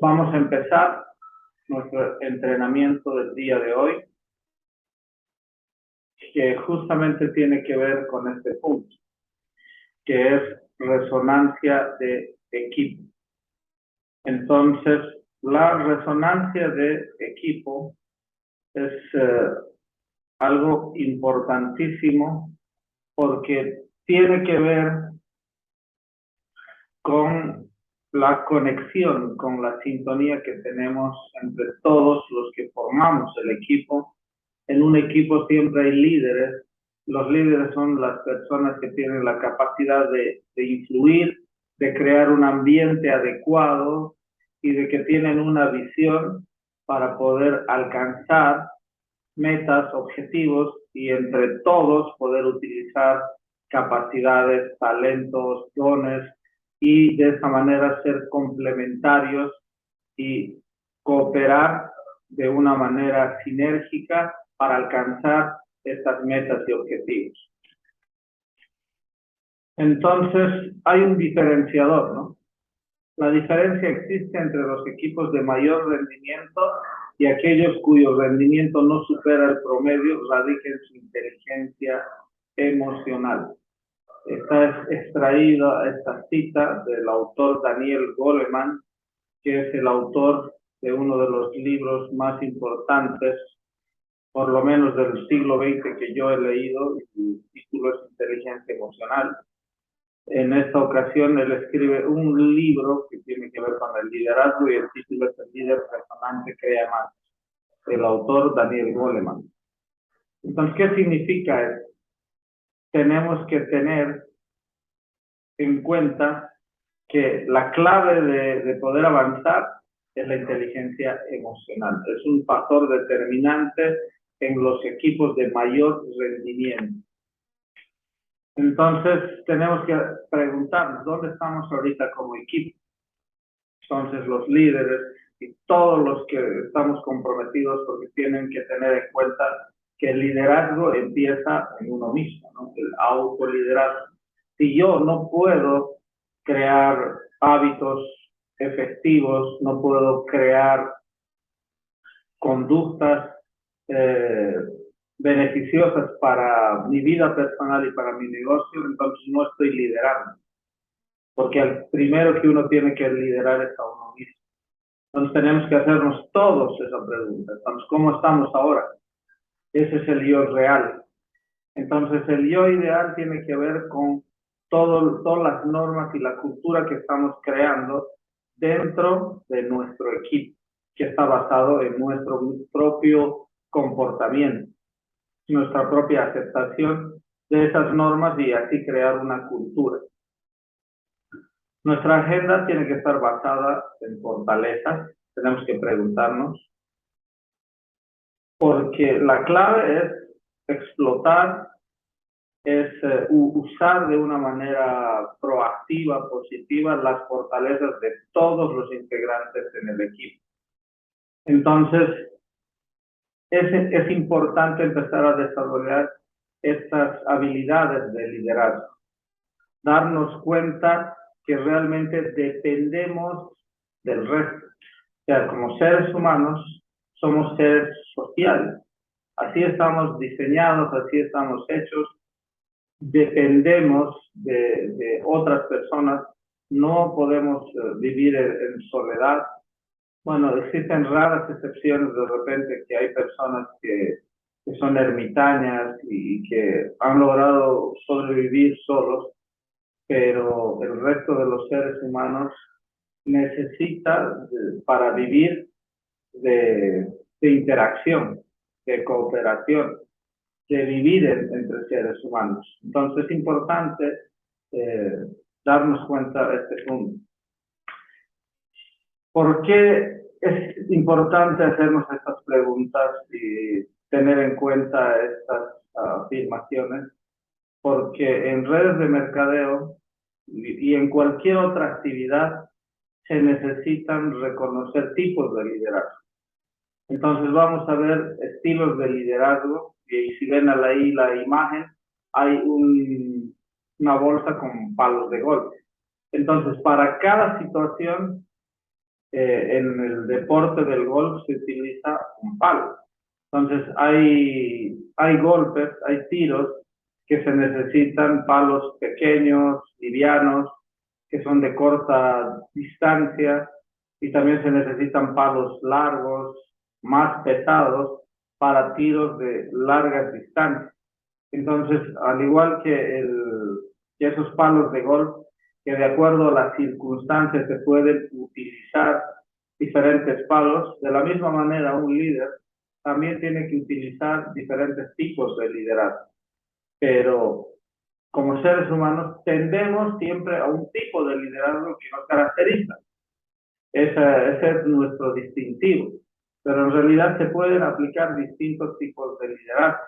Vamos a empezar nuestro entrenamiento del día de hoy, que justamente tiene que ver con este punto, que es resonancia de equipo. Entonces, la resonancia de equipo es algo importantísimo porque tiene que ver con la conexión, con la sintonía que tenemos entre todos los que formamos el equipo. En un equipo siempre hay líderes. Los líderes son las personas que tienen la capacidad de influir, de crear un ambiente adecuado y de que tienen una visión para poder alcanzar metas, objetivos y entre todos poder utilizar capacidades, talentos, dones y de esa manera ser complementarios y cooperar de una manera sinérgica para alcanzar estas metas y objetivos. Entonces, hay un diferenciador, ¿no? La diferencia existe entre los equipos de mayor rendimiento y aquellos cuyo rendimiento no supera el promedio, radica en su inteligencia emocional. Está extraída esta cita del autor Daniel Goleman, que es el autor de uno de los libros más importantes, por lo menos del siglo XX que yo he leído, y el título es Inteligencia Emocional. En esta ocasión él escribe un libro que tiene que ver con el liderazgo y el título es El líder resonante crea más. El autor Daniel Goleman. Entonces, ¿qué significa esto? Tenemos que tener en cuenta que la clave de poder avanzar es la inteligencia emocional. Es un factor determinante en los equipos de mayor rendimiento. Entonces, tenemos que preguntarnos, ¿dónde estamos ahorita como equipo? Entonces, los líderes y todos los que estamos comprometidos, porque tienen que tener en cuenta que el liderazgo empieza en uno mismo, ¿no? El autoliderazgo. Si yo no puedo crear hábitos efectivos, no puedo crear conductas beneficiosas para mi vida personal y para mi negocio, entonces no estoy liderando. Porque el primero que uno tiene que liderar es a uno mismo. Entonces tenemos que hacernos todos esa pregunta. Entonces, ¿cómo estamos ahora? Ese es el yo real. Entonces, el yo ideal tiene que ver con todas las normas y la cultura que estamos creando dentro de nuestro equipo, que está basado en nuestro propio comportamiento, nuestra propia aceptación de esas normas y así crear una cultura. Nuestra agenda tiene que estar basada en fortalezas. Tenemos que preguntarnos, porque la clave es explotar, es usar de una manera proactiva, positiva, las fortalezas de todos los integrantes en el equipo. Entonces, es importante empezar a desarrollar estas habilidades de liderazgo. Darnos cuenta que realmente dependemos del resto. O sea, como seres humanos, somos seres sociales. Así estamos diseñados, así estamos hechos. Dependemos de otras personas. No podemos vivir en soledad. Bueno, existen raras excepciones de repente que hay personas que son ermitañas y que han logrado sobrevivir solos, pero el resto de los seres humanos necesita para vivir de interacción, de cooperación, de vivir entre seres humanos. Entonces es importante darnos cuenta de este punto. ¿Por qué es importante hacernos estas preguntas y tener en cuenta estas afirmaciones? Porque en redes de mercadeo y en cualquier otra actividad se necesitan reconocer tipos de liderazgo. Entonces vamos a ver estilos de liderazgo y si ven ahí la imagen, hay una bolsa con palos de golf. Entonces para cada situación en el deporte del golf se utiliza un palo. Entonces hay golpes, hay tiros que se necesitan palos pequeños, livianos, que son de corta distancia, y también se necesitan palos largos, más pesados, para tiros de largas distancias. Entonces, al igual que esos palos de golf, que de acuerdo a las circunstancias se pueden utilizar diferentes palos, de la misma manera un líder también tiene que utilizar diferentes tipos de liderazgo. Pero como seres humanos tendemos siempre a un tipo de liderazgo que nos caracteriza. Ese es nuestro distintivo. Pero en realidad se pueden aplicar distintos tipos de liderazgo,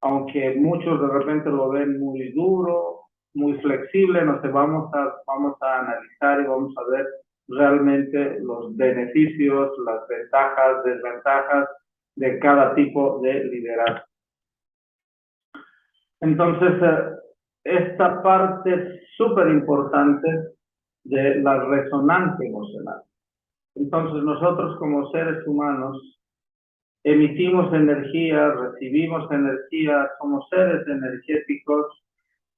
aunque muchos de repente lo ven muy duro, muy flexible. No sé, vamos a analizar y vamos a ver realmente los beneficios, las ventajas, desventajas de cada tipo de liderazgo. Entonces, esta parte es súper importante de la resonancia emocional. Entonces, nosotros como seres humanos emitimos energía, recibimos energía, somos seres energéticos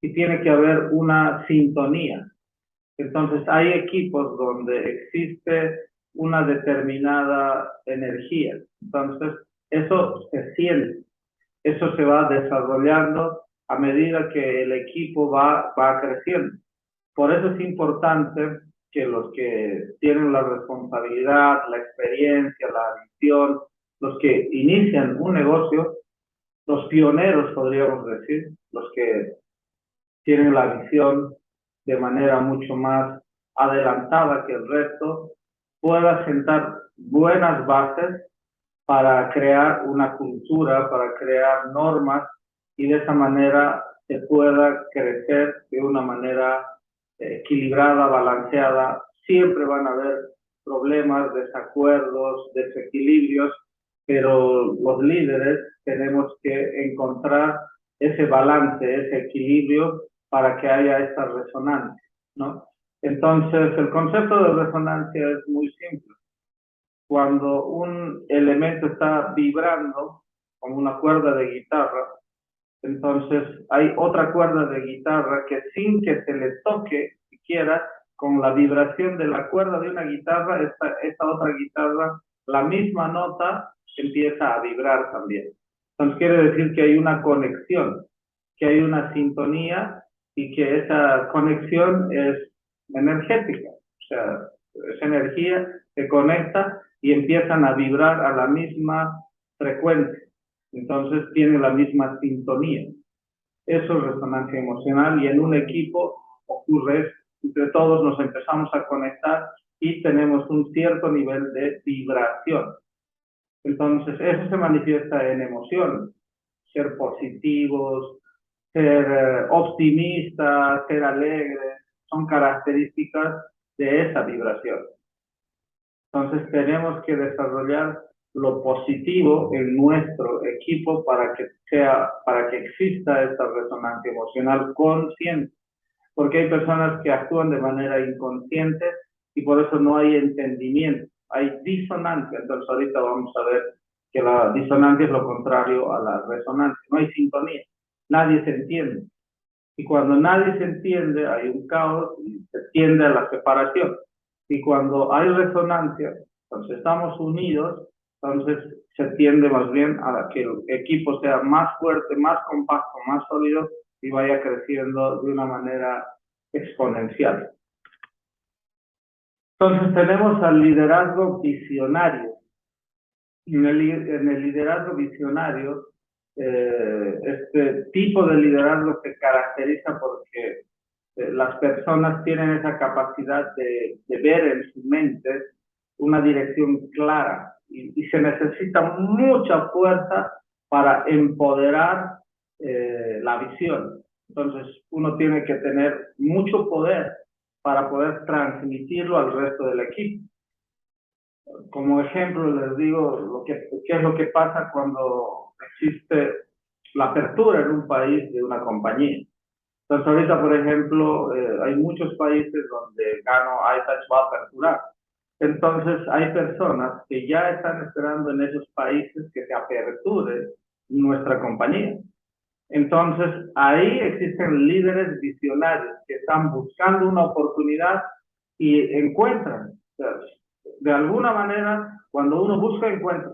y tiene que haber una sintonía. Entonces, hay equipos donde existe una determinada energía. Entonces, eso se siente, eso se va desarrollando a medida que el equipo va creciendo. Por eso es importante que los que tienen la responsabilidad, la experiencia, la visión, los que inician un negocio, los pioneros, podríamos decir, los que tienen la visión de manera mucho más adelantada que el resto, puedan sentar buenas bases para crear una cultura, para crear normas, y de esa manera se pueda crecer de una manera equilibrada, balanceada. Siempre van a haber problemas, desacuerdos, desequilibrios, pero los líderes tenemos que encontrar ese balance, ese equilibrio para que haya esta resonancia, ¿no? Entonces, el concepto de resonancia es muy simple. Cuando un elemento está vibrando, como una cuerda de guitarra, entonces hay otra cuerda de guitarra que sin que se le toque siquiera, con la vibración de la cuerda de una guitarra, esta otra guitarra, la misma nota, empieza a vibrar también. Entonces quiere decir que hay una conexión, que hay una sintonía y que esa conexión es energética. O sea, esa energía se conecta y empiezan a vibrar a la misma frecuencia. Entonces tiene la misma sintonía. Eso es resonancia emocional, y en un equipo ocurre eso. Entre todos nos empezamos a conectar y tenemos un cierto nivel de vibración. Entonces eso se manifiesta en emociones. Ser positivos, ser optimistas, ser alegres, son características de esa vibración. Entonces tenemos que desarrollar lo positivo en nuestro equipo para que exista esta resonancia emocional consciente, porque hay personas que actúan de manera inconsciente y por eso no hay entendimiento, hay disonancia. Entonces ahorita vamos a ver que la disonancia es lo contrario a la resonancia, no hay sintonía, nadie se entiende. Y cuando nadie se entiende, hay un caos y se tiende a la separación. Y cuando hay resonancia, entonces estamos unidos, entonces se tiende más bien a que el equipo sea más fuerte, más compacto, más sólido y vaya creciendo de una manera exponencial. Entonces tenemos al liderazgo visionario. En el liderazgo visionario, este tipo de liderazgo se caracteriza porque las personas tienen esa capacidad de ver en su mente una dirección clara, y se necesita mucha fuerza para empoderar la visión. Entonces uno tiene que tener mucho poder para poder transmitirlo al resto del equipo. Como ejemplo les digo qué es lo que pasa cuando existe la apertura en un país de una compañía. Entonces ahorita, por ejemplo, hay muchos países donde Gano iTouch va a aperturar, Entonces hay personas que ya están esperando en esos países que se aperture nuestra compañía. Entonces ahí existen líderes visionarios que están buscando una oportunidad y encuentran. O sea, de alguna manera, cuando uno busca, encuentra.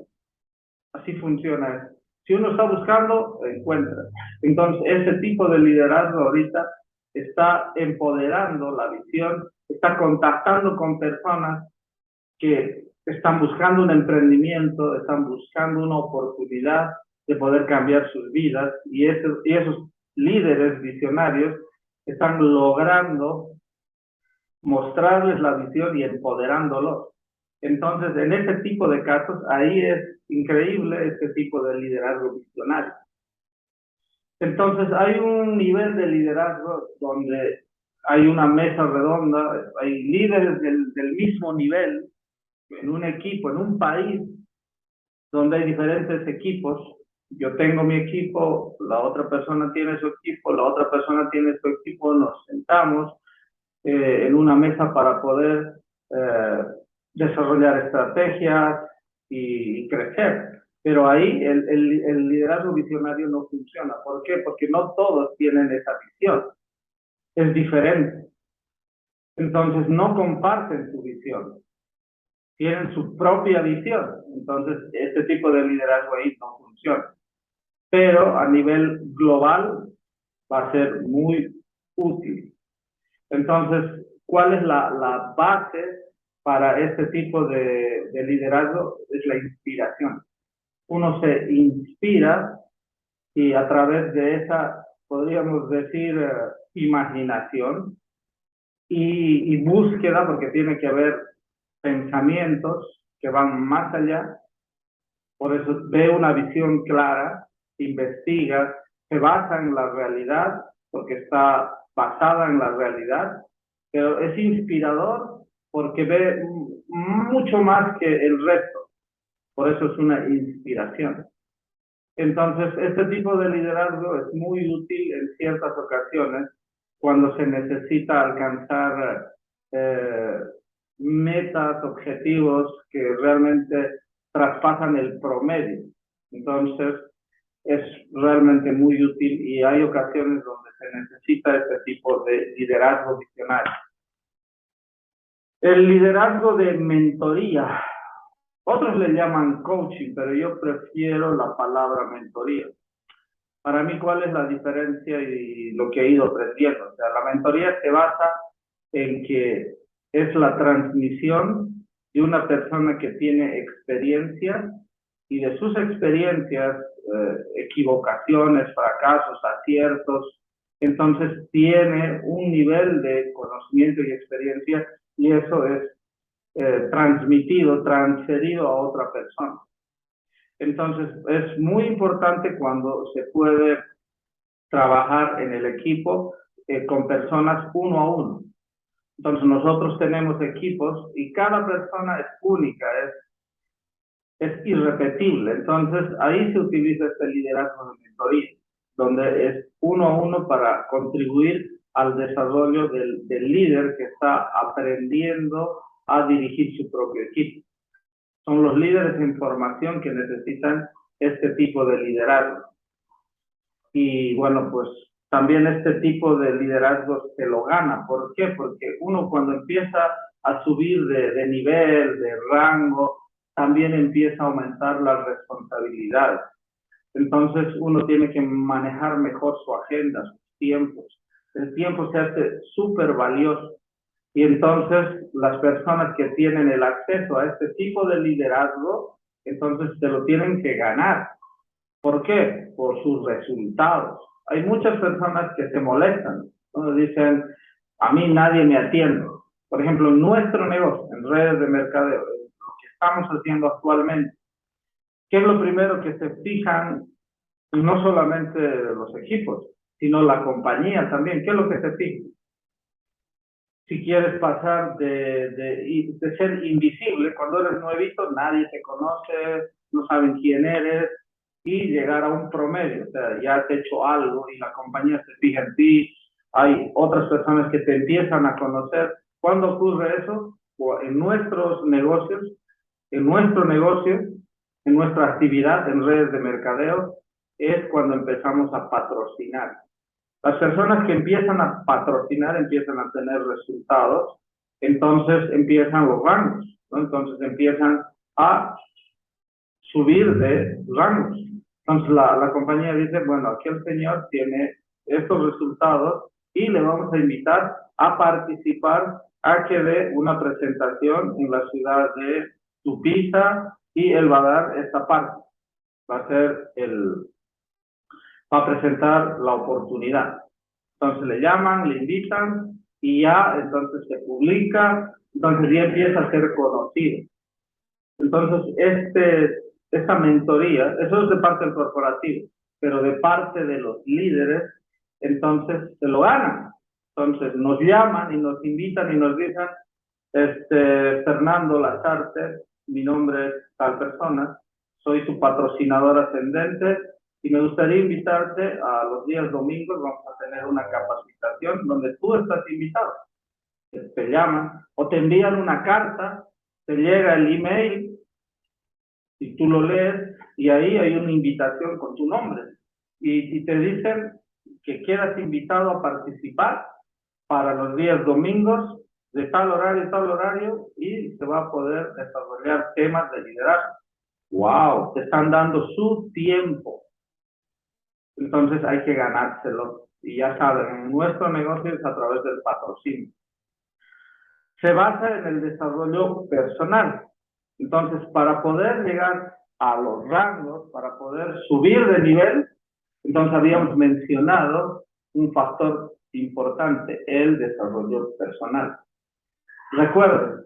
Así funciona eso. Si uno está buscando, encuentra. Entonces, ese tipo de liderazgo ahorita está empoderando la visión, está contactando con personas que están buscando un emprendimiento, están buscando una oportunidad de poder cambiar sus vidas y esos líderes visionarios están logrando mostrarles la visión y empoderándolos. Entonces, en este tipo de casos, ahí es increíble este tipo de liderazgo visionario. Entonces, hay un nivel de liderazgo donde hay una mesa redonda, hay líderes del mismo nivel en un equipo, en un país, donde hay diferentes equipos. Yo tengo mi equipo, la otra persona tiene su equipo, la otra persona tiene su equipo, nos sentamos en una mesa para poder desarrollar estrategias y crecer. Pero ahí el liderazgo visionario no funciona. ¿Por qué? Porque no todos tienen esa visión. Es diferente. Entonces no comparten su visión. Tienen su propia visión. Entonces este tipo de liderazgo ahí no funciona. Pero a nivel global va a ser muy útil. Entonces, ¿cuál es la base para este tipo de liderazgo? Es la inspiración. Uno se inspira y a través de esa, podríamos decir, imaginación y búsqueda, porque tiene que haber pensamientos que van más allá. Por eso ve una visión clara, investiga, se basa en la realidad, porque está basada en la realidad, pero es inspirador porque ve mucho más que el resto. Por eso es una inspiración. Entonces, este tipo de liderazgo es muy útil en ciertas ocasiones cuando se necesita alcanzar metas, objetivos que realmente traspasan el promedio. Entonces, es realmente muy útil y hay ocasiones donde se necesita este tipo de liderazgo visionario. El liderazgo de mentoría. Otros le llaman coaching, pero yo prefiero la palabra mentoría. Para mí, ¿cuál es la diferencia y lo que he ido aprendiendo? O sea, la mentoría se basa en que es la transmisión de una persona que tiene experiencia y de sus experiencias, equivocaciones, fracasos, aciertos, entonces tiene un nivel de conocimiento y experiencia y eso es transmitido, transferido a otra persona. Entonces, es muy importante cuando se puede trabajar en el equipo con personas uno a uno. Entonces, nosotros tenemos equipos y cada persona es única, es irrepetible. Entonces, ahí se utiliza este liderazgo de mentoría, donde es uno a uno para contribuir al desarrollo del líder que está aprendiendo a dirigir su propio equipo. Son los líderes en formación que necesitan este tipo de liderazgo. Y bueno, pues también este tipo de liderazgo se lo gana. ¿Por qué? Porque uno cuando empieza a subir de nivel, de rango, también empieza a aumentar las responsabilidades. Entonces uno tiene que manejar mejor su agenda, sus tiempos. El tiempo se hace súper valioso. Y entonces las personas que tienen el acceso a este tipo de liderazgo, entonces se lo tienen que ganar. ¿Por qué? Por sus resultados. Hay muchas personas que se molestan, ¿no? Dicen, a mí nadie me atiende. Por ejemplo, en nuestro negocio, en redes de mercadeo, lo que estamos haciendo actualmente, ¿qué es lo primero que se fijan? No solamente los equipos, sino la compañía también. ¿Qué es lo que se fija? Si quieres pasar de ser invisible, cuando eres nuevito, nadie te conoce, no saben quién eres, y llegar a un promedio, o sea, ya has hecho algo y la compañía se fija en ti, hay otras personas que te empiezan a conocer. ¿Cuándo ocurre eso? en nuestros negocios, en nuestro negocio, en nuestra actividad en redes de mercadeo, es cuando empezamos a patrocinar. Las personas que empiezan a patrocinar empiezan a tener resultados, entonces empiezan los rangos, ¿no? Entonces empiezan a subir de rangos. Entonces la compañía dice, bueno, aquí el señor tiene estos resultados y le vamos a invitar a participar a que dé una presentación en la ciudad de Tupiza y él va a dar esta parte. Va a presentar la oportunidad. Entonces le llaman, le invitan y ya entonces se publica, entonces ya empieza a ser conocido. Entonces esta mentoría, eso es de parte del corporativo, pero de parte de los líderes, entonces se lo ganan. Entonces nos llaman y nos invitan y nos dicen, Fernando Lazarte, mi nombre es tal persona, soy tu patrocinador ascendente y me gustaría invitarte a los días domingos, vamos a tener una capacitación donde tú estás invitado. Te llaman o te envían una carta, te llega el email y tú lo lees y ahí hay una invitación con tu nombre y te dicen que quedas invitado a participar para los días domingos de tal horario y se va a poder desarrollar temas de liderazgo. ¡Wow! Te están dando su tiempo. Entonces hay que ganárselo. Y ya saben, en nuestro negocio es a través del patrocinio. Se basa en el desarrollo personal. Entonces, para poder llegar a los rangos, para poder subir de nivel, entonces habíamos mencionado un factor importante, el desarrollo personal. Recuerden,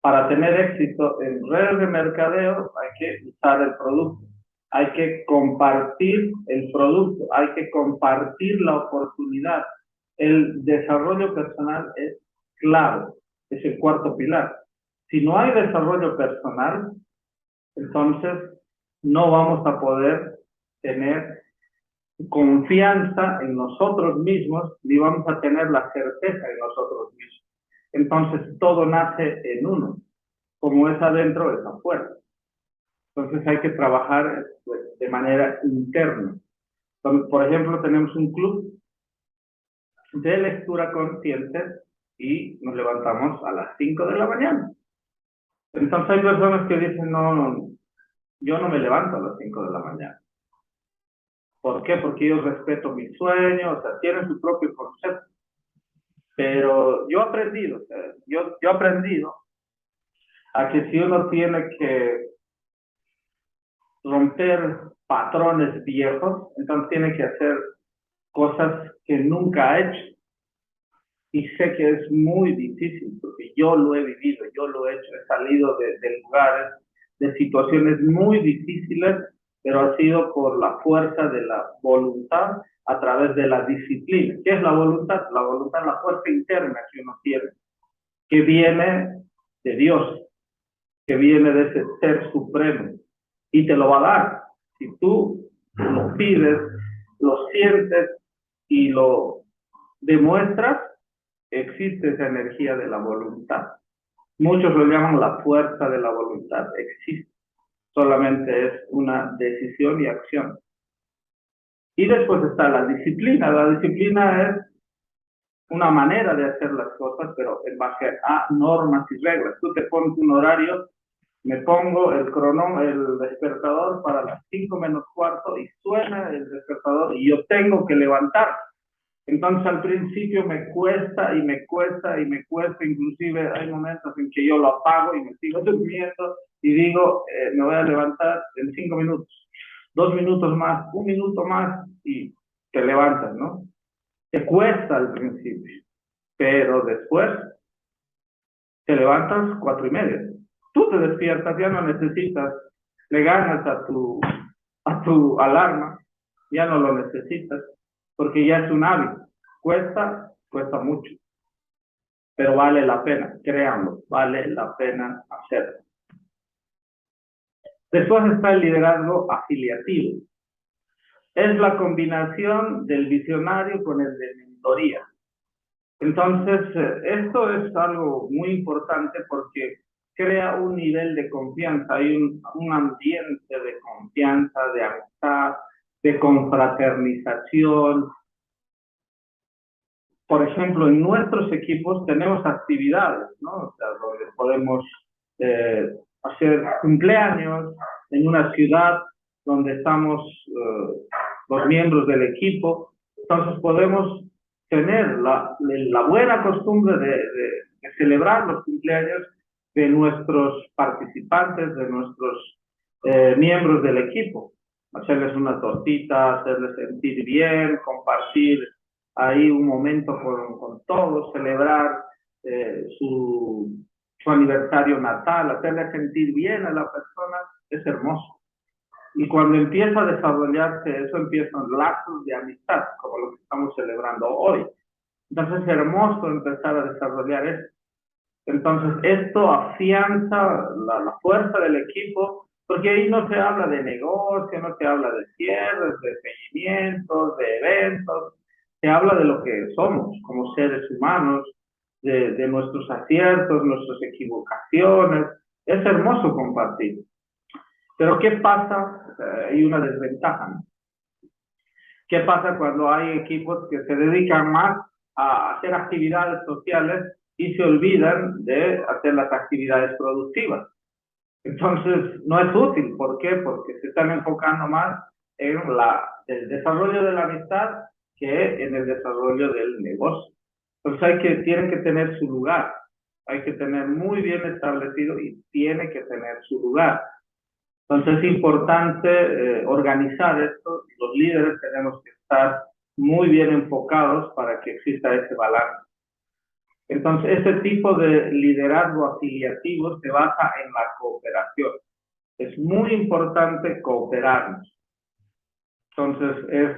para tener éxito en redes de mercadeo hay que usar el producto, hay que compartir el producto, hay que compartir la oportunidad. El desarrollo personal es clave, es el cuarto pilar. Si no hay desarrollo personal, entonces no vamos a poder tener confianza en nosotros mismos ni vamos a tener la certeza en nosotros mismos. Entonces todo nace en uno, como es adentro, es afuera. Entonces hay que trabajar de manera interna. Entonces, por ejemplo, tenemos un club de lectura consciente y nos levantamos a las 5 de la mañana. Entonces hay personas que dicen, no, yo no me levanto a las 5 de la mañana. ¿Por qué? Porque yo respeto mi sueño, o sea, tienen su propio concepto. Pero yo he aprendido, yo he aprendido a que si uno tiene que romper patrones viejos, entonces tiene que hacer cosas que nunca ha hecho. Y sé que es muy difícil, porque yo lo he vivido, yo lo he hecho, he salido de lugares, de situaciones muy difíciles, pero ha sido por la fuerza de la voluntad a través de la disciplina. ¿Qué es la voluntad? La voluntad es la fuerza interna que uno tiene, que viene de Dios, que viene de ese ser supremo, y te lo va a dar. Si tú lo pides, lo sientes y lo demuestras, existe esa energía de la voluntad. Muchos lo llaman la fuerza de la voluntad. Existe. Solamente es una decisión y acción. Y después está la disciplina. La disciplina es una manera de hacer las cosas, pero en base a normas y reglas. Tú te pones un horario, me pongo el despertador para las 5 menos cuarto y suena el despertador y yo tengo que levantar. Entonces al principio me cuesta, inclusive hay momentos en que yo lo apago y me sigo durmiendo y digo, me voy a levantar en 5 minutos, 2 minutos más, 1 minuto más y te levantas, ¿no? Te cuesta al principio, pero después te levantas 4:30. Tú te despiertas, ya no necesitas, le ganas a tu alarma, ya no lo necesitas, porque ya es un hábito. Cuesta mucho, pero vale la pena, créanlo, vale la pena hacerlo. Después está el liderazgo afiliativo. Es la combinación del visionario con el de mentoría. Entonces, esto es algo muy importante porque crea un nivel de confianza, hay un ambiente de confianza, de amistad, de confraternización. Por ejemplo, en nuestros equipos tenemos actividades, ¿no? O sea, donde podemos hacer cumpleaños en una ciudad donde estamos los miembros del equipo. Entonces podemos tener la buena costumbre de celebrar los cumpleaños de nuestros participantes, de nuestros miembros del equipo. Hacerles una tortita, hacerles sentir bien, compartir ahí un momento con todos, celebrar su aniversario natal, hacerle sentir bien a la persona, es hermoso. Y cuando empieza a desarrollarse eso, empiezan lazos de amistad, como lo que estamos celebrando hoy. Entonces es hermoso empezar a desarrollar eso. Entonces esto afianza la fuerza del equipo, porque ahí no se habla de negocio, no se habla de cierres, de seguimientos, de eventos, se habla de lo que somos como seres humanos, de nuestros aciertos, nuestras equivocaciones. Es hermoso compartir. Pero ¿qué pasa? Hay una desventaja, ¿no? ¿Qué pasa cuando hay equipos que se dedican más a hacer actividades sociales y se olvidan de hacer las actividades productivas? Entonces, no es útil. ¿Por qué? Porque se están enfocando más en el desarrollo de la amistad que en el desarrollo del negocio. Entonces, tienen que tener su lugar. Hay que tener muy bien establecido y tiene que tener su lugar. Entonces, es importante organizar esto. Los líderes tenemos que estar muy bien enfocados para que exista ese balance. Entonces, este tipo de liderazgo afiliativo se basa en la cooperación. Es muy importante cooperarnos. Entonces,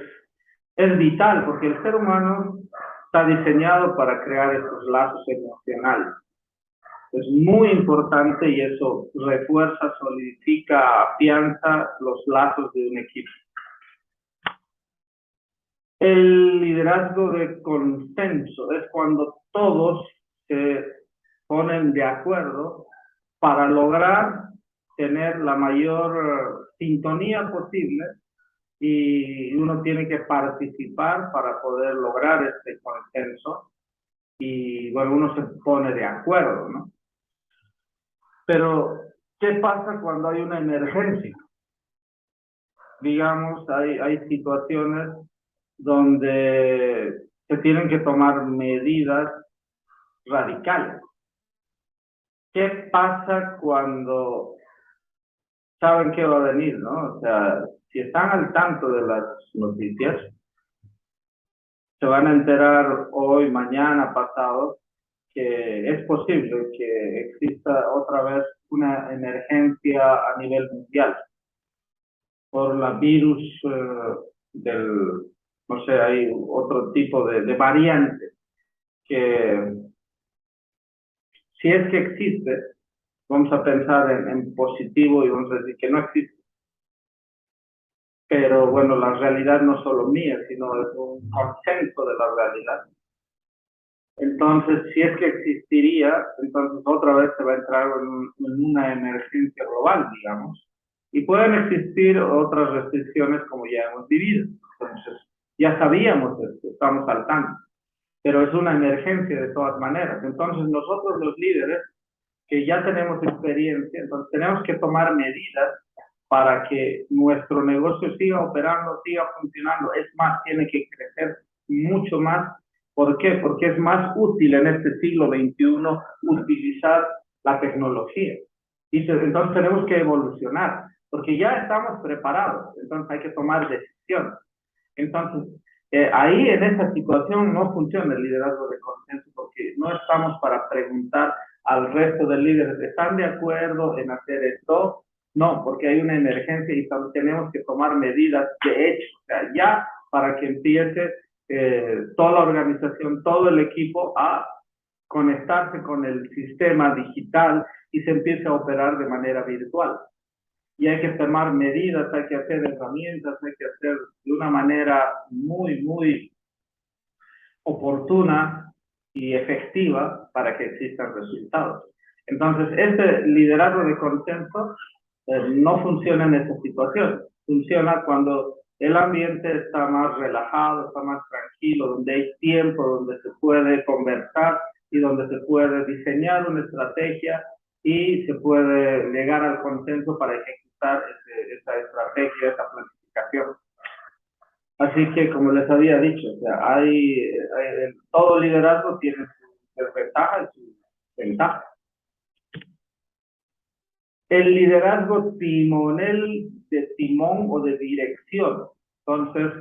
es vital porque el ser humano está diseñado para crear estos lazos emocionales. Es muy importante y eso refuerza, solidifica, afianza los lazos de un equipo. El liderazgo de consenso es cuando todos se ponen de acuerdo para lograr tener la mayor sintonía posible y uno tiene que participar para poder lograr este consenso y bueno, uno se pone de acuerdo, ¿no? Pero, ¿qué pasa cuando hay una emergencia? Digamos, hay situaciones donde se tienen que tomar medidas radicales. ¿Qué pasa cuando saben qué va a venir, no? O sea, si están al tanto de las noticias, se van a enterar hoy, mañana, pasado, que es posible que exista otra vez una emergencia a nivel mundial por la virus no sé, hay otro tipo de variante que si es que existe, vamos a pensar en positivo y vamos a decir que no existe. Pero bueno, la realidad no es solo mía, sino es un consenso de la realidad. Entonces, si es que existiría, entonces otra vez se va a entrar en una emergencia global, digamos. Y pueden existir otras restricciones como ya hemos vivido. Entonces, ya sabíamos esto, estamos al tanto. Pero es una emergencia de todas maneras. Entonces, nosotros los líderes, que ya tenemos experiencia, entonces tenemos que tomar medidas para que nuestro negocio siga operando, siga funcionando. Es más, tiene que crecer mucho más. ¿Por qué? Porque es más útil en este siglo XXI utilizar la tecnología. Y entonces tenemos que evolucionar, porque ya estamos preparados, entonces hay que tomar decisiones. Entonces, ahí en esa situación no funciona el liderazgo de consenso, porque no estamos para preguntar al resto de líderes, ¿están de acuerdo en hacer esto? No, porque hay una emergencia y tenemos que tomar medidas de hecho, o sea, ya para que empiece toda la organización, todo el equipo a conectarse con el sistema digital y se empiece a operar de manera virtual. Y hay que tomar medidas, hay que hacer herramientas, hay que hacer de una manera muy, muy oportuna y efectiva para que existan resultados. Entonces, este liderazgo de consenso no funciona en esa situación. Funciona cuando el ambiente está más relajado, está más tranquilo, donde hay tiempo, donde se puede conversar y donde se puede diseñar una estrategia y se puede llegar al consenso para ejecutar esa estrategia, esa planificación. Así que, como les había dicho, o sea, todo liderazgo tiene su desventaja y su ventaja. El liderazgo timonel, de timón o de dirección. Entonces,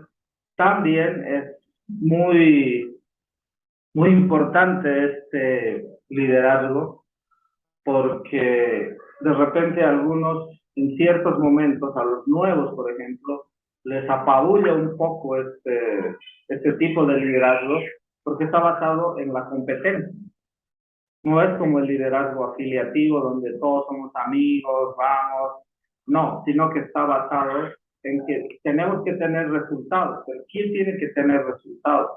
también es muy importante este liderazgo porque de repente algunos, en ciertos momentos, a los nuevos, por ejemplo, les apabulla un poco este tipo de liderazgo porque está basado en la competencia. No es como el liderazgo afiliativo donde todos somos amigos, vamos, no, sino que está basado en que tenemos que tener resultados. Pero ¿quién tiene que tener resultados?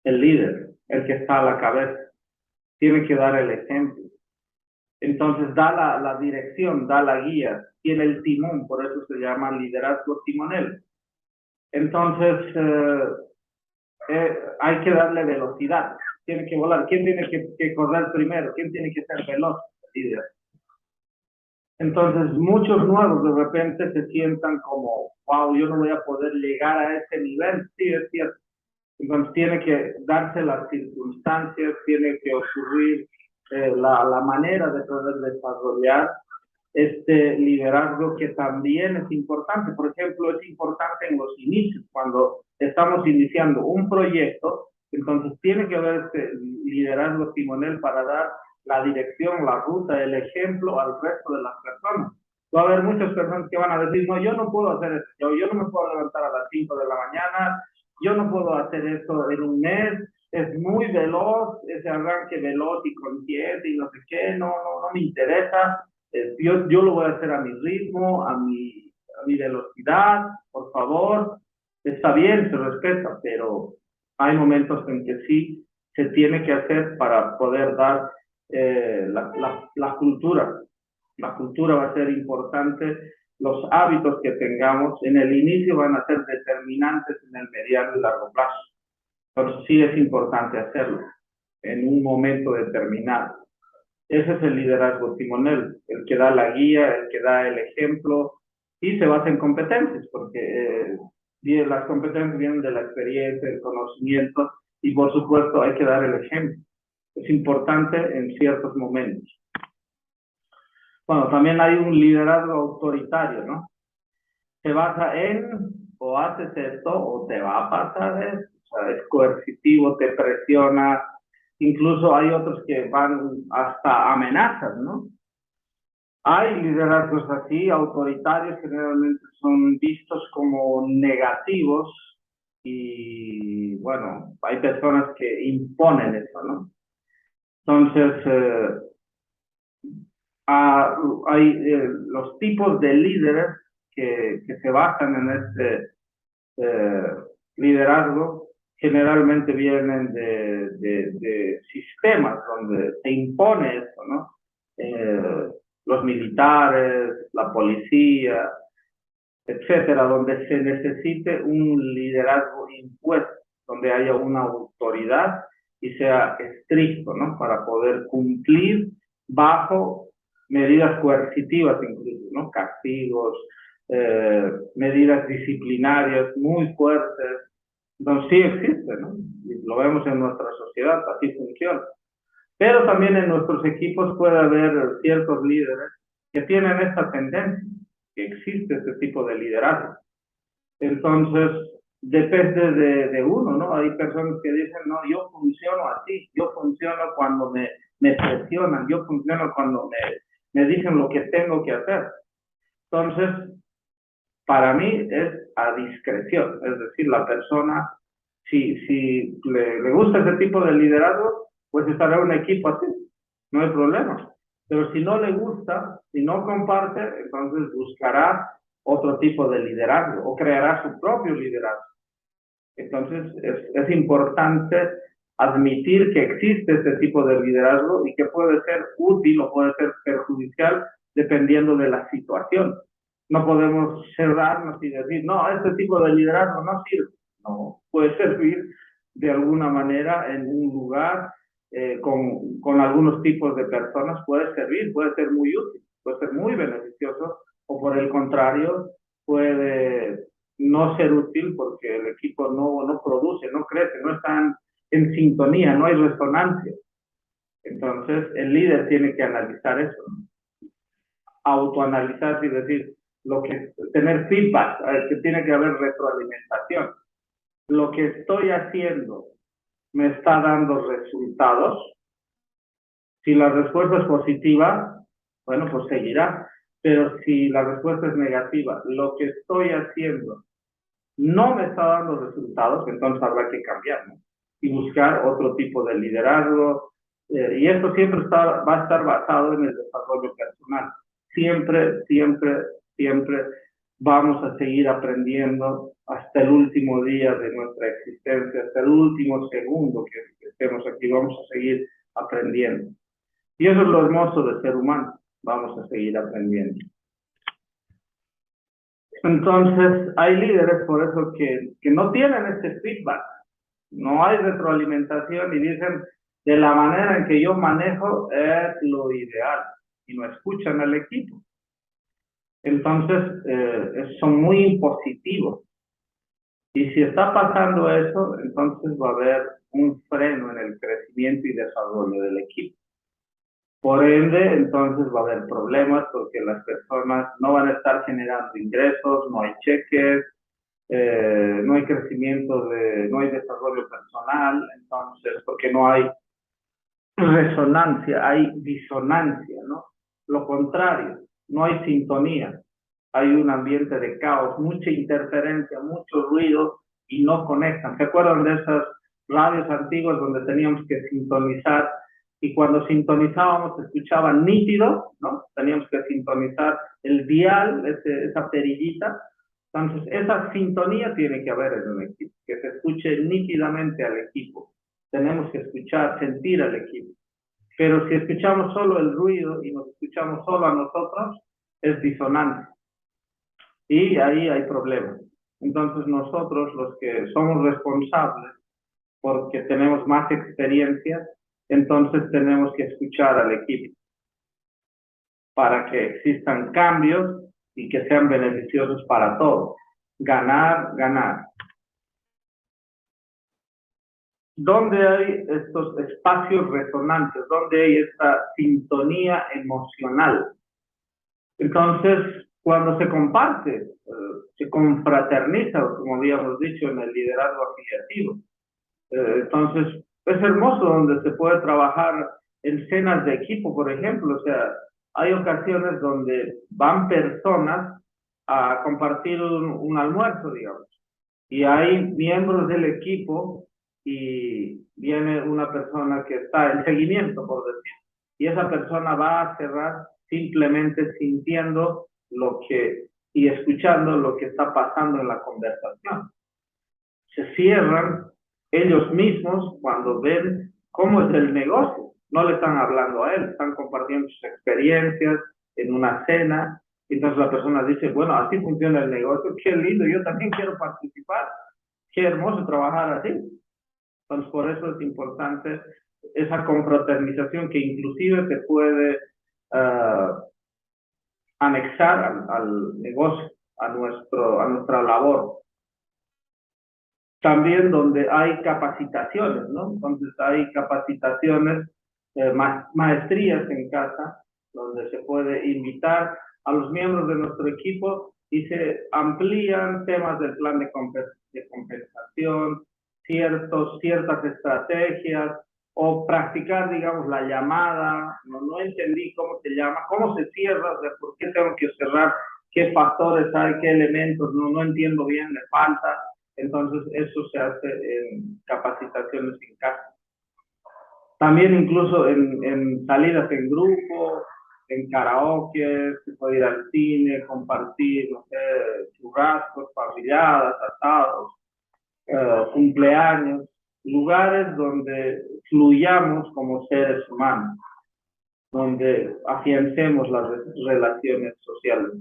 El líder, el que está a la cabeza. Tiene que dar el ejemplo. Entonces da la dirección, da la guía, tiene el timón, por eso se llama liderazgo timonel. Entonces hay que darle velocidad, tiene que volar. ¿Quién tiene que correr primero? ¿Quién tiene que ser veloz? Líder. Entonces muchos nuevos de repente se sientan como, wow, yo no voy a poder llegar a ese nivel. Sí, es cierto. Entonces tiene que darse las circunstancias, tiene que ocurrir la manera de poder desarrollar este liderazgo que también es importante. Por ejemplo, es importante en los inicios, cuando estamos iniciando un proyecto, entonces tiene que haber este liderazgo timonel para dar la dirección, la ruta, el ejemplo al resto de las personas. Va a haber muchas personas que van a decir, no, yo no puedo hacer eso, yo no me puedo levantar a las 5 de la mañana, yo no puedo hacer eso en un mes, es muy veloz, ese arranque veloz y consciente y no sé qué, no me interesa. Yo lo voy a hacer a mi ritmo, a mi velocidad, por favor. Está bien, se respeta, pero hay momentos en que sí se tiene que hacer para poder dar la cultura. La cultura va a ser importante. Los hábitos que tengamos en el inicio van a ser determinantes en el mediano y largo plazo. Pero sí es importante hacerlo en un momento determinado. Ese es el liderazgo timonel, el que da la guía, el que da el ejemplo y se basa en competencias, porque las competencias vienen de la experiencia, el conocimiento y por supuesto hay que dar el ejemplo. Es importante en ciertos momentos. Bueno, también hay un liderazgo autoritario, ¿no? Se basa en o haces esto o te va a pasar esto. O sea, es coercitivo, te presiona. Incluso hay otros que van hasta amenazas, ¿no? Hay liderazgos así, autoritarios, generalmente son vistos como negativos y, bueno, hay personas que imponen eso, ¿no? Entonces, hay los tipos de líderes que se basan en este liderazgo generalmente vienen de sistemas donde se impone esto, ¿no? Los militares, la policía, etcétera, donde se necesite un liderazgo impuesto, donde haya una autoridad y sea estricto, ¿no? Para poder cumplir bajo medidas coercitivas incluso, ¿no? Castigos, medidas disciplinarias muy fuertes. Entonces sí existe, ¿no? Y lo vemos en nuestra sociedad, así funciona. Pero también en nuestros equipos puede haber ciertos líderes que tienen esta tendencia, que existe este tipo de liderazgo. Entonces, depende de uno, ¿no? Hay personas que dicen, no, yo funciono así, yo funciono cuando me presionan, yo funciono cuando me dicen lo que tengo que hacer. Entonces, para mí es a discreción, es decir, la persona, si le gusta ese tipo de liderazgo, pues estará en un equipo así, no hay problema. Pero si no le gusta, si no comparte, entonces buscará otro tipo de liderazgo o creará su propio liderazgo. Entonces es importante admitir que existe este tipo de liderazgo y que puede ser útil o puede ser perjudicial dependiendo de la situación. No podemos cerrarnos y decir, no, este tipo de liderazgo no sirve. No, puede servir de alguna manera en un lugar con algunos tipos de personas, puede servir, puede ser muy útil, puede ser muy beneficioso, o por el contrario, puede no ser útil porque el equipo no produce, no crece, no están en sintonía, no hay resonancia. Entonces, el líder tiene que analizar eso, autoanalizarse y decir, tener feedback, que tiene que haber retroalimentación. Lo que estoy haciendo me está dando resultados. Si la respuesta es positiva, bueno, pues seguirá. Pero si la respuesta es negativa, lo que estoy haciendo no me está dando resultados, entonces habrá que cambiar, ¿no? Y buscar otro tipo de liderazgo. Y esto siempre va a estar basado en el desarrollo personal. Siempre vamos a seguir aprendiendo hasta el último día de nuestra existencia, hasta el último segundo que estemos aquí, vamos a seguir aprendiendo. Y eso es lo hermoso del ser humano, vamos a seguir aprendiendo. Entonces, hay líderes por eso que no tienen este feedback, no hay retroalimentación y dicen, de la manera en que yo manejo es lo ideal, y no escuchan al equipo. Entonces, son muy impositivos. Y si está pasando eso, entonces va a haber un freno en el crecimiento y desarrollo del equipo. Por ende, entonces va a haber problemas porque las personas no van a estar generando ingresos, no hay cheques, no hay crecimiento, no hay desarrollo personal, entonces, porque no hay resonancia, hay disonancia, ¿no? Lo contrario, no hay sintonía, hay un ambiente de caos, mucha interferencia, mucho ruido y no conectan. ¿Se acuerdan de esas radios antiguas donde teníamos que sintonizar? Y cuando sintonizábamos se escuchaba nítido, ¿no? Teníamos que sintonizar el dial, esa perillita. Entonces, esa sintonía tiene que haber en un equipo, que se escuche nítidamente al equipo. Tenemos que escuchar, sentir al equipo. Pero si escuchamos solo el ruido y nos escuchamos solo a nosotros, es disonante. Y ahí hay problemas. Entonces, nosotros, los que somos responsables, porque tenemos más experiencia, entonces tenemos que escuchar al equipo para que existan cambios y que sean beneficiosos para todos. Ganar, ganar. ¿Dónde hay estos espacios resonantes? ¿Dónde hay esta sintonía emocional? Entonces, cuando se comparte, se confraterniza, como habíamos dicho, en el liderazgo afiliativo. Entonces, es hermoso donde se puede trabajar en cenas de equipo, por ejemplo. O sea, hay ocasiones donde van personas a compartir un almuerzo, digamos. Y hay miembros del equipo y viene una persona que está en seguimiento, por decir. Y esa persona va a cerrar simplemente sintiendo y escuchando lo que está pasando en la conversación. Se cierran ellos mismos cuando ven cómo es el negocio. No le están hablando a él, están compartiendo sus experiencias en una cena. Entonces la persona dice, bueno, así funciona el negocio, qué lindo, yo también quiero participar, qué hermoso trabajar así. Entonces por eso es importante esa confraternización que inclusive se puede anexar al negocio, a nuestra labor. También donde hay capacitaciones, ¿no? Entonces hay capacitaciones, maestrías en casa, donde se puede invitar a los miembros de nuestro equipo y se amplían temas del plan de compensación, ciertas estrategias, o practicar, digamos, la llamada. No entendí cómo se llama, cómo se cierra, o sea, por qué tengo que cerrar, qué factores hay, qué elementos, no entiendo bien, me falta. Entonces, eso se hace en capacitaciones en casa. También incluso en salidas en grupo, en karaoke, se puede ir al cine, compartir, no sé, churrascos, parrilladas, asados, cumpleaños. lugares donde fluyamos como seres humanos, donde afiancemos las relaciones sociales.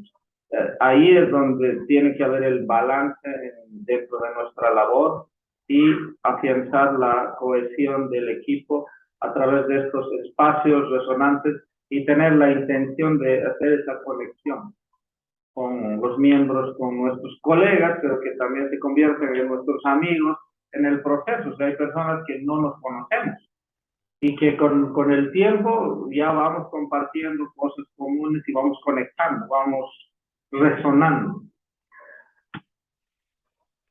Ahí es donde tiene que haber el balance dentro de nuestra labor y afianzar la cohesión del equipo a través de estos espacios resonantes y tener la intención de hacer esa conexión con los miembros, con nuestros colegas, pero que también se convierten en nuestros amigos en el proceso. O sea, hay personas que no nos conocemos y que con el tiempo ya vamos compartiendo cosas comunes y vamos conectando, vamos resonando.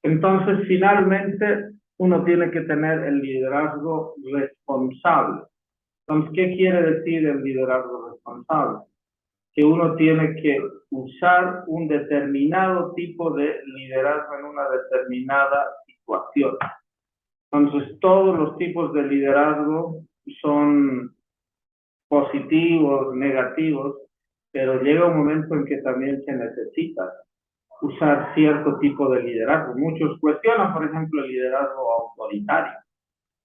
Entonces, finalmente, uno tiene que tener el liderazgo responsable. Entonces, ¿qué quiere decir el liderazgo responsable? Que uno tiene que usar un determinado tipo de liderazgo en una determinada situación. Entonces, todos los tipos de liderazgo son positivos, negativos, pero llega un momento en que también se necesita usar cierto tipo de liderazgo. Muchos cuestionan, por ejemplo, el liderazgo autoritario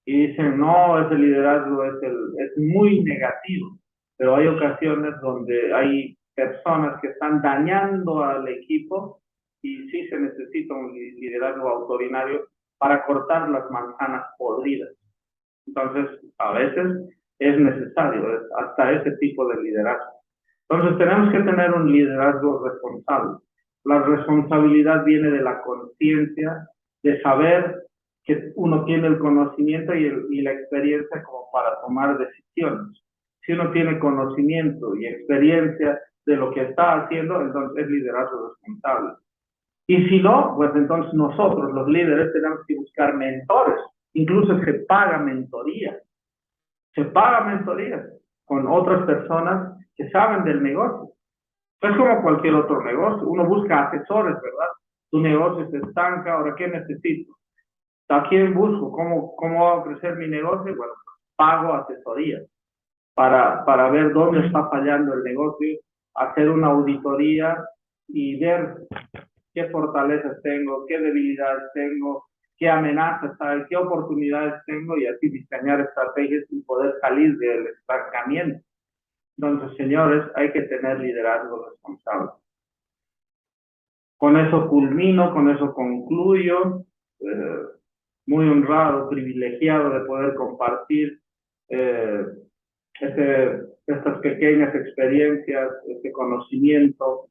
y dicen, no, ese liderazgo es muy negativo, pero hay ocasiones donde hay personas que están dañando al equipo y sí se necesita un liderazgo autoritario para cortar las manzanas podridas. Entonces, a veces es necesario hasta ese tipo de liderazgo. Entonces, tenemos que tener un liderazgo responsable. La responsabilidad viene de la conciencia, de saber que uno tiene el conocimiento y la experiencia como para tomar decisiones. Si uno tiene conocimiento y experiencia de lo que está haciendo, entonces es liderazgo responsable. Y si no, pues entonces nosotros, los líderes, tenemos que buscar mentores. Incluso se paga mentoría. Se paga mentoría con otras personas que saben del negocio. Es como cualquier otro negocio. Uno busca asesores, ¿verdad? Tu negocio se estanca, ahora ¿qué necesito? ¿A quién busco? ¿Cómo va a crecer mi negocio? Bueno, pago asesoría para ver dónde está fallando el negocio, hacer una auditoría y ver qué fortalezas tengo, qué debilidades tengo, qué amenazas hay, qué oportunidades tengo y así diseñar estrategias y poder salir del estancamiento. Entonces, señores, hay que tener liderazgo responsable. Con eso culmino, con eso concluyo. Muy honrado, privilegiado de poder compartir estas pequeñas experiencias, este conocimiento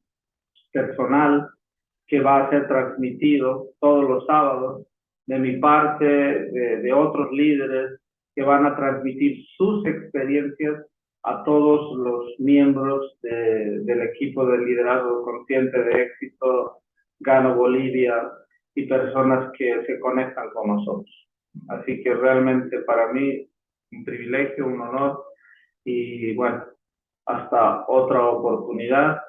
personal que va a ser transmitido todos los sábados de mi parte, de otros líderes que van a transmitir sus experiencias a todos los miembros del equipo de liderazgo consciente de éxito, Gano Bolivia, y personas que se conectan con nosotros. Así que realmente para mí un privilegio, un honor y bueno, hasta otra oportunidad.